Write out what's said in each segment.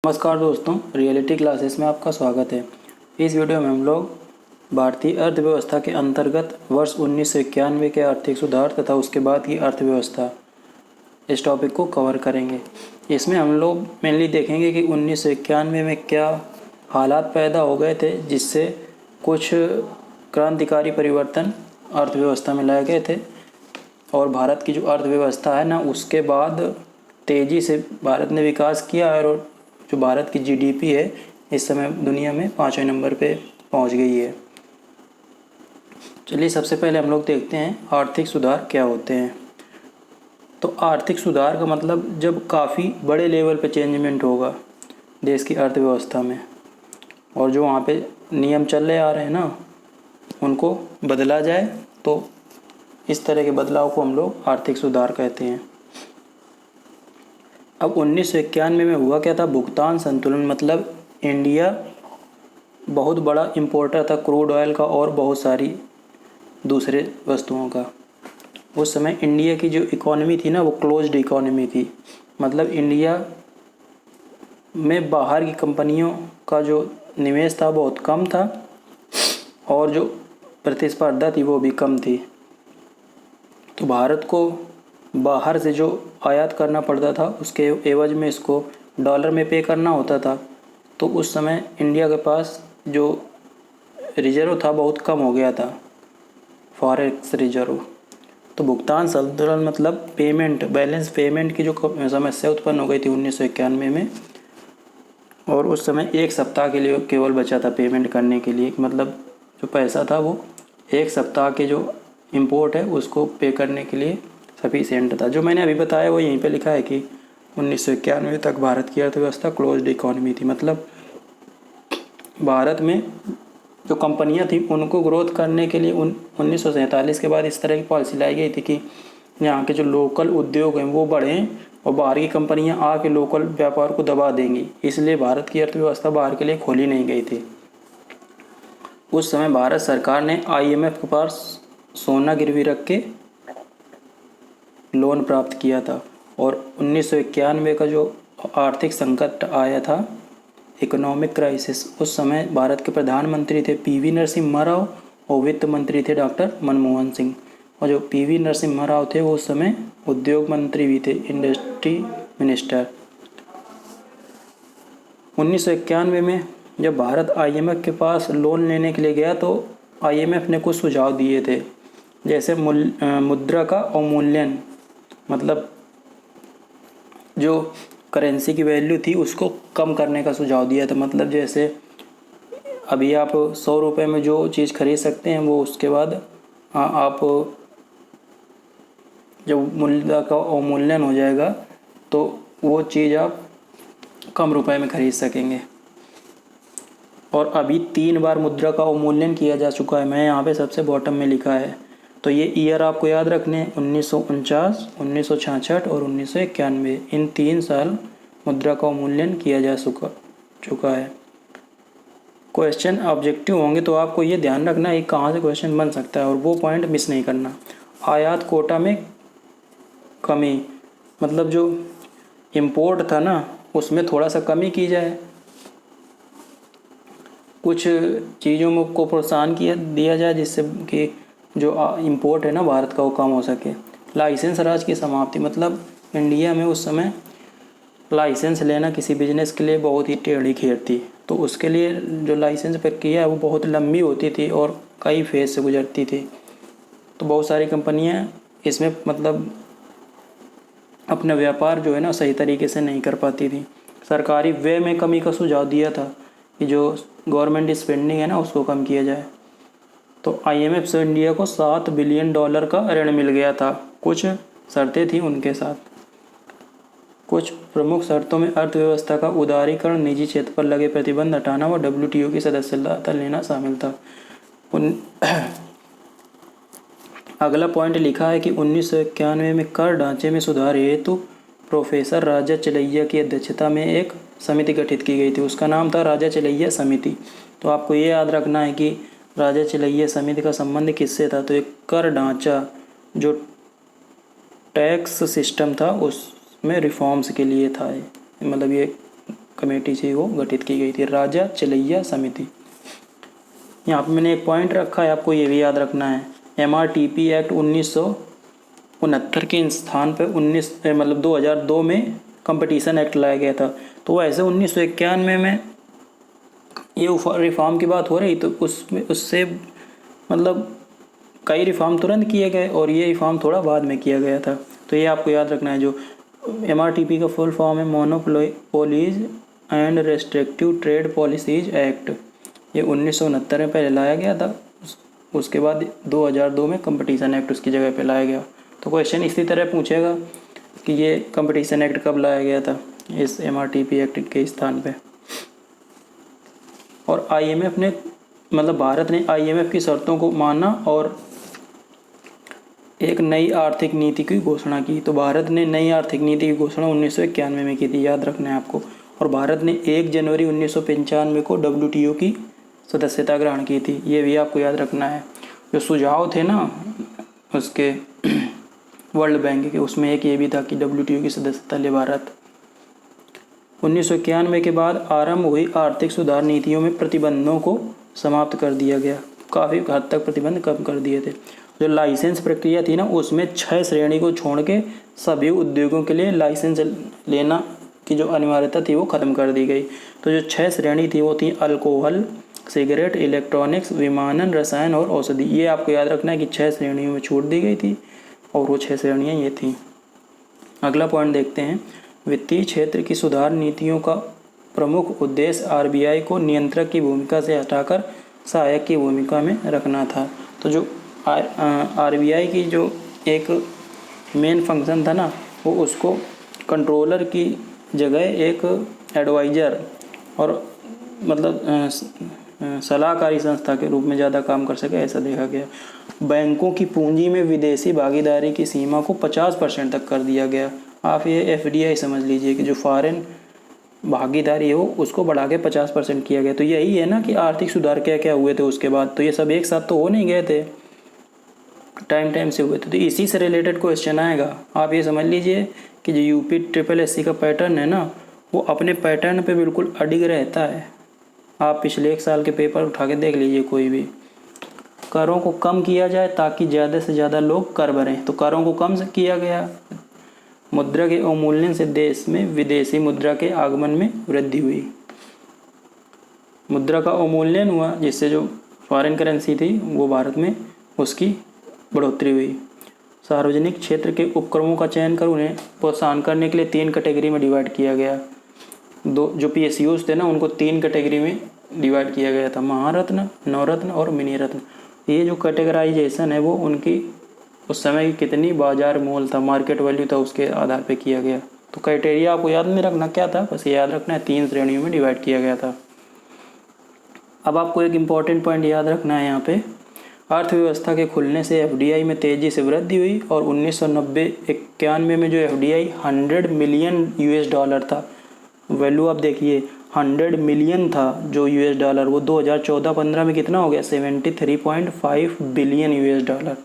नमस्कार दोस्तों, reality classes में आपका स्वागत है। इस वीडियो में हम लोग भारतीय अर्थव्यवस्था के अंतर्गत वर्ष 1991 के आर्थिक सुधार तथा उसके बाद की अर्थव्यवस्था, इस टॉपिक को कवर करेंगे। इसमें हम लोग मेनली देखेंगे कि 1991 में क्या हालात पैदा हो गए थे जिससे कुछ क्रांतिकारी परिवर्तन अर्थव्यवस्था में लाए गए थे, और भारत की जो अर्थव्यवस्था है ना, उसके बाद तेज़ी से भारत ने विकास किया है, और जो भारत की जीडीपी है इस समय दुनिया में 5वें नंबर पे पहुंच गई है। चलिए सबसे पहले हम लोग देखते हैं आर्थिक सुधार क्या होते हैं। तो आर्थिक सुधार का मतलब जब काफ़ी बड़े लेवल पे चेंजमेंट होगा देश की अर्थव्यवस्था में, और जो वहाँ पे नियम चल आ रहे हैं ना उनको बदला जाए, तो इस तरह के बदलाव को हम लोग आर्थिक सुधार कहते हैं। अब 1991 में हुआ क्या था? भुगतान संतुलन, मतलब इंडिया बहुत बड़ा इंपोर्टर था क्रूड ऑयल का और बहुत सारी दूसरे वस्तुओं का। उस समय इंडिया की जो इकोनॉमी थी ना, वो क्लोज्ड इकोनॉमी थी, मतलब इंडिया में बाहर की कंपनियों का जो निवेश था बहुत कम था, और जो प्रतिस्पर्धा थी वो भी कम थी। तो भारत को बाहर से जो आयात करना पड़ता था उसके एवज में इसको डॉलर में पे करना होता था। तो उस समय इंडिया के पास जो रिजर्व था बहुत कम हो गया था, फॉरेक्स रिजर्व। तो भुगतान संतुलन मतलब पेमेंट, बैलेंस पेमेंट की जो समस्या उत्पन्न हो गई थी 1991 में, और उस समय एक सप्ताह के लिए केवल बचा था पेमेंट करने के लिए, मतलब जो पैसा था वो एक सप्ताह के जो इंपोर्ट है उसको पे करने के लिए सफिशिएंट था। जो मैंने अभी बताया वो यहीं पे लिखा है कि 1991 तक भारत की अर्थव्यवस्था क्लोज्ड इकोनॉमी थी, मतलब भारत में जो कंपनियां थी उनको ग्रोथ करने के लिए 1947 के बाद इस तरह की पॉलिसी लाई गई थी कि यहाँ के जो लोकल उद्योग हैं वो बढ़ें और बाहर की कंपनियां आके लोकल व्यापार को दबा देंगी, इसलिए भारत की अर्थव्यवस्था बाहर के लिए खोली नहीं गई थी। उस समय भारत सरकार ने IMF के पास सोना गिरवी रख के लोन प्राप्त किया था, और 1991 का जो आर्थिक संकट आया था, इकोनॉमिक क्राइसिस, उस समय भारत के प्रधानमंत्री थे PV नरसिम्हा राव और वित्त मंत्री थे डॉक्टर मनमोहन सिंह। और जो PV नरसिम्हा राव थे वो उस समय उद्योग मंत्री भी थे, इंडस्ट्री मिनिस्टर। 1991 में जब भारत IMF के पास लोन लेने के लिए गया तो IMF ने कुछ सुझाव दिए थे, जैसे मुद्रा का अवमूल्यन, मतलब जो करेंसी की वैल्यू थी उसको कम करने का सुझाव दिया था। मतलब जैसे अभी आप 100 रुपये में जो चीज़ खरीद सकते हैं वो उसके बाद आप जब मुद्रा का अवमूल्यन हो जाएगा तो वो चीज़ आप कम रुपए में खरीद सकेंगे। और अभी 3 बार मुद्रा का अवमूल्यन किया जा चुका है, मैं यहाँ पे सबसे बॉटम में लिखा है। तो ये ईयर आपको याद रखने हैं, 1949, 1966 और 1991। इन 3 साल मुद्रा का अवमूल्यन किया जा चुका है। क्वेश्चन ऑब्जेक्टिव होंगे तो आपको ये ध्यान रखना है कहाँ से क्वेश्चन बन सकता है, और वो पॉइंट मिस नहीं करना। आयात कोटा में कमी, मतलब जो इम्पोर्ट था ना उसमें थोड़ा सा कमी की जाए, कुछ चीज़ों को प्रोत्साहन दिया जाए जिससे कि जो इंपोर्ट है ना भारत का वो कम हो सके। लाइसेंस राज की समाप्ति, मतलब इंडिया में उस समय लाइसेंस लेना किसी बिजनेस के लिए बहुत ही टेढ़ी खीर थी। तो उसके लिए जो लाइसेंस प्रक्रिया है वो बहुत लंबी होती थी और कई फेज से गुजरती थी। तो बहुत सारी कंपनियां इसमें मतलब अपना व्यापार जो है ना सही तरीके से नहीं कर पाती थी। सरकारी व्यय में कमी का सुझाव दिया था कि जो गवर्नमेंट स्पेंडिंग है ना उसको कम किया जाए। तो IMF से इंडिया को $7 बिलियन का ऋण मिल गया था। कुछ शर्तें थी उनके साथ। कुछ प्रमुख शर्तों में अर्थव्यवस्था का उदारीकरण, निजी क्षेत्र पर लगे प्रतिबंध हटाना व WTO की सदस्यता लेना शामिल था। अगला पॉइंट लिखा है कि 1991 में कर ढांचे में सुधार हेतु प्रोफेसर राजा चलैया की अध्यक्षता में एक समिति गठित की गई थी। उसका नाम था राजा चलैया समिति। तो आपको ये याद रखना है कि राजा चलैया समिति का संबंध किससे था? तो एक कर ढांचा जो टैक्स सिस्टम था उसमें रिफॉर्म्स के लिए था, मतलब ये कमेटी से वो गठित की गई थी, राजा चलैया समिति। यहाँ पर मैंने एक पॉइंट रखा है, आपको ये भी याद रखना है। MRTP एक्ट 1969 के स्थान पर 2002 में कंपटीशन एक्ट लाया गया था। तो ऐसे 1991 में ये रिफॉर्म की बात हो रही, तो उससे कई रिफॉर्म तुरंत किए गए और ये रिफॉर्म थोड़ा बाद में किया गया था। तो ये आपको याद रखना है। जो MRTP का फुल फॉर्म है monopolies and restrictive trade policies act. ये 1969 में पहले लाया गया था, उसके बाद 2002 में कंपटीशन एक्ट उसकी जगह पे लाया गया। तो क्वेश्चन इसी तरह पूछेगा कि ये कंपटीशन एक्ट कब लाया गया था इस MRTP एक्ट के स्थान पे। और IMF ने भारत ने IMF की शर्तों को माना और एक नई आर्थिक नीति की घोषणा की। तो भारत ने नई आर्थिक नीति की घोषणा 1991 में की थी, याद रखना है आपको। और भारत ने 1 जनवरी 1995 को WTO की सदस्यता ग्रहण की थी, ये भी आपको याद रखना है। जो सुझाव थे ना उसके वर्ल्ड बैंक के, उसमें एक ये भी था कि WTO की सदस्यता ले भारत। 1991 के बाद आरंभ हुई आर्थिक सुधार नीतियों में प्रतिबंधों को समाप्त कर दिया गया, काफ़ी हद तक प्रतिबंध कम कर दिए थे। जो लाइसेंस प्रक्रिया थी ना, उसमें 6 श्रेणी को छोड़ के सभी उद्योगों के लिए लाइसेंस लेना की जो अनिवार्यता थी वो ख़त्म कर दी गई। तो जो 6 श्रेणी थी वो थी अल्कोहल, सिगरेट, इलेक्ट्रॉनिक्स, विमानन, रसायन और औषधि। ये आपको याद रखना है कि 6 श्रेणियों में छूट दी गई थी और वो 6 श्रेणियाँ ये थीं। अगला पॉइंट देखते हैं। वित्तीय क्षेत्र की सुधार नीतियों का प्रमुख उद्देश्य RBI को नियंत्रक की भूमिका से हटाकर सहायक की भूमिका में रखना था। तो जो RBI की जो एक मेन फंक्शन था ना, वो उसको कंट्रोलर की जगह एक एडवाइज़र और सलाहकारी संस्था के रूप में ज़्यादा काम कर सके, ऐसा देखा गया। बैंकों की पूंजी में विदेशी भागीदारी की सीमा को 50% तक कर दिया गया। आप ये FDI समझ लीजिए कि जो फॉरेन भागीदारी हो उसको बढ़ा के 50% किया गया। तो यही है ना कि आर्थिक सुधार क्या क्या हुए थे उसके बाद। तो ये सब एक साथ तो हो नहीं गए थे, टाइम से हुए थे। तो इसी से रिलेटेड क्वेश्चन आएगा। आप ये समझ लीजिए कि जो UPSSC का पैटर्न है ना, वो अपने पैटर्न पे बिल्कुल अडिग रहता है। आप पिछले 1 साल के पेपर उठा के देख लीजिए कोई भी। करों को कम किया जाए ताकि ज़्यादा से ज़्यादा लोग कर भरें, तो करों को कम किया गया। मुद्रा के अवमूल्यन से देश में विदेशी मुद्रा के आगमन में वृद्धि हुई। मुद्रा का अवमूल्यन हुआ जिससे जो फॉरेन करेंसी थी वो भारत में उसकी बढ़ोतरी हुई। सार्वजनिक क्षेत्र के उपक्रमों का चयन कर उन्हें प्रोत्साहन करने के लिए 3 कैटेगरी में डिवाइड किया गया। जो PSUs थे ना, उनको 3 कैटेगरी में डिवाइड किया गया था, महारत्न, नवरत्न और मिनी रत्न। ये जो कैटेगराइजेशन है वो उनकी उस समय की कितनी बाजार मूल्य था, मार्केट वैल्यू था, उसके आधार पे किया गया। तो क्राइटेरिया आपको याद नहीं रखना क्या था, बस याद रखना है 3 श्रेणियों में डिवाइड किया गया था। अब आपको एक इम्पॉर्टेंट पॉइंट याद रखना है यहाँ पे। अर्थव्यवस्था के खुलने से FDI में तेज़ी से वृद्धि हुई और 1990-91 में जो FDI $100 मिलियन था, वैल्यू आप देखिए 100 मिलियन था जो $, वो 2014-15 में कितना हो गया 73.5 बिलियन $।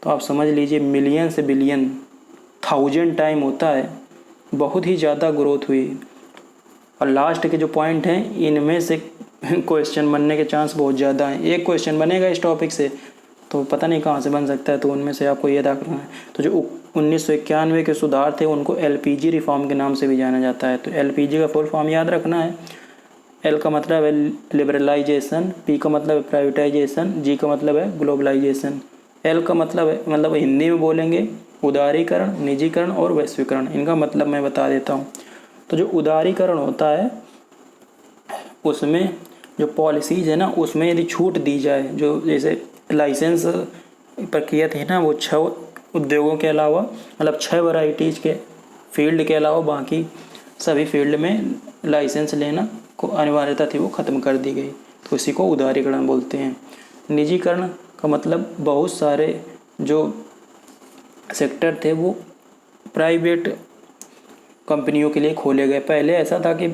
तो आप समझ लीजिए मिलियन से बिलियन 1000 टाइम होता है, बहुत ही ज़्यादा ग्रोथ हुई। और लास्ट के जो पॉइंट हैं इनमें से क्वेश्चन बनने के चांस बहुत ज़्यादा हैं। एक क्वेश्चन बनेगा इस टॉपिक से तो पता नहीं कहाँ से बन सकता है, तो उनमें से आपको ये रखना है। तो जो 1991 के सुधार थे उनको LPG रिफॉर्म के नाम से भी जाना जाता है। तो LPG का फुल फॉर्म याद रखना है। L का मतलब है लिबरलाइजेशन, P का मतलब है प्राइवेटाइजेशन, G का मतलब है ग्लोबलाइजेशन। L का मतलब है हिंदी में बोलेंगे उदारीकरण, निजीकरण और वैश्वीकरण। इनका मतलब मैं बता देता हूँ। तो जो उदारीकरण होता है उसमें जो पॉलिसीज़ है ना, उसमें यदि छूट दी जाए, जो जैसे लाइसेंस प्रक्रिया थी ना, वो 6 उद्योगों के अलावा 6 वैरायटीज़ के फील्ड के अलावा बाकी सभी फील्ड में लाइसेंस लेना को अनिवार्यता थी, वो ख़त्म कर दी गई। तो इसी को उदारीकरण बोलते हैं। निजीकरण का मतलब बहुत सारे जो सेक्टर थे वो प्राइवेट कंपनियों के लिए खोले गए। पहले ऐसा था कि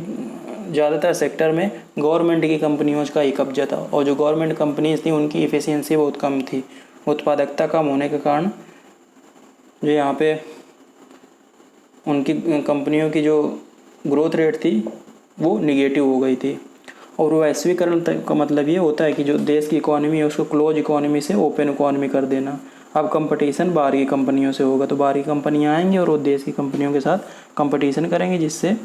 ज़्यादातर सेक्टर में गवर्नमेंट की कंपनियों का ही कब्जा था और जो गवर्नमेंट कंपनीज थी उनकी इफ़िशियंसी बहुत कम थी। उत्पादकता कम होने के कारण जो यहाँ पे उनकी कंपनियों की जो ग्रोथ रेट थी वो निगेटिव हो गई थी। और वैश्वीकरण का मतलब ये होता है कि जो देश की इकोनॉमी है उसको क्लोज इकोनॉमी से ओपन इकोनॉमी कर देना। अब कंपटीशन बाहर की कंपनियों से होगा, तो बाहर की कंपनियां आएंगी और वो देश की कंपनियों के साथ कंपटीशन करेंगे, जिससे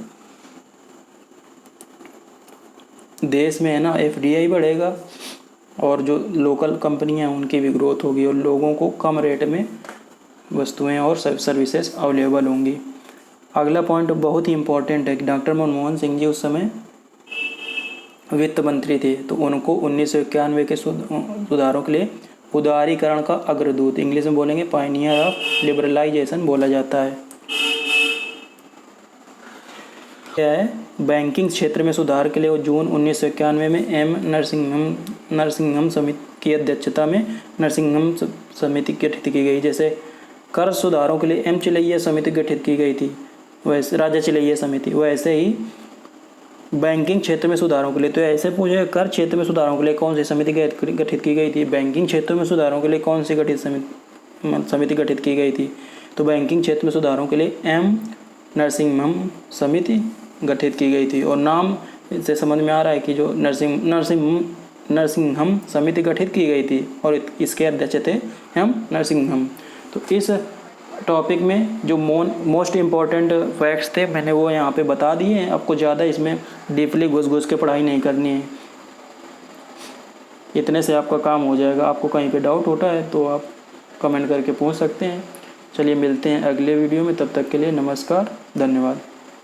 देश में है ना FDI बढ़ेगा और जो लोकल कंपनियां हैं उनकी भी ग्रोथ होगी और लोगों को कम रेट में वस्तुएं और सर्विसेज अवेलेबल होंगी। अगला पॉइंट बहुत ही इम्पोर्टेंट है कि डॉक्टर मनमोहन सिंह जी उस समय वित्त मंत्री थे, तो उनको 1991 के सुधारों के लिए उदारीकरण का अग्रदूत, इंग्लिश में बोलेंगे पायनियर ऑफ लिबरलाइजेशन, बोला जाता है। क्या है, बैंकिंग क्षेत्र में सुधार के लिए जून 1991 में एम नरसिंघम समिति की अध्यक्षता में नरसिंघम समिति गठित की गई। जैसे कर सुधारों के लिए एम चिलैया समिति गठित की गई थी, वैसे राजा चिलैया समिति, वैसे ही बैंकिंग क्षेत्र में सुधारों के लिए, तो ऐसे पूछे कर क्षेत्र में सुधारों के लिए कौन सी समिति गठित की गई थी, बैंकिंग क्षेत्र में सुधारों के लिए कौन सी समिति गठित की गई थी, तो बैंकिंग क्षेत्र में सुधारों के लिए एम नरसिंघम समिति गठित की गई थी। और नाम से समझ में आ रहा है कि जो नरसिंघम समिति गठित की गई थी और इसके अध्यक्ष थे एम नरसिंघम। तो इस टॉपिक में जो मोस्ट इम्पॉर्टेंट फैक्ट्स थे मैंने वो यहाँ पे बता दिए हैं। आपको ज़्यादा इसमें डीपली घुस के पढ़ाई नहीं करनी है, इतने से आपका काम हो जाएगा। आपको कहीं पे डाउट होता है तो आप कमेंट करके पूछ सकते हैं। चलिए मिलते हैं अगले वीडियो में, तब तक के लिए नमस्कार, धन्यवाद।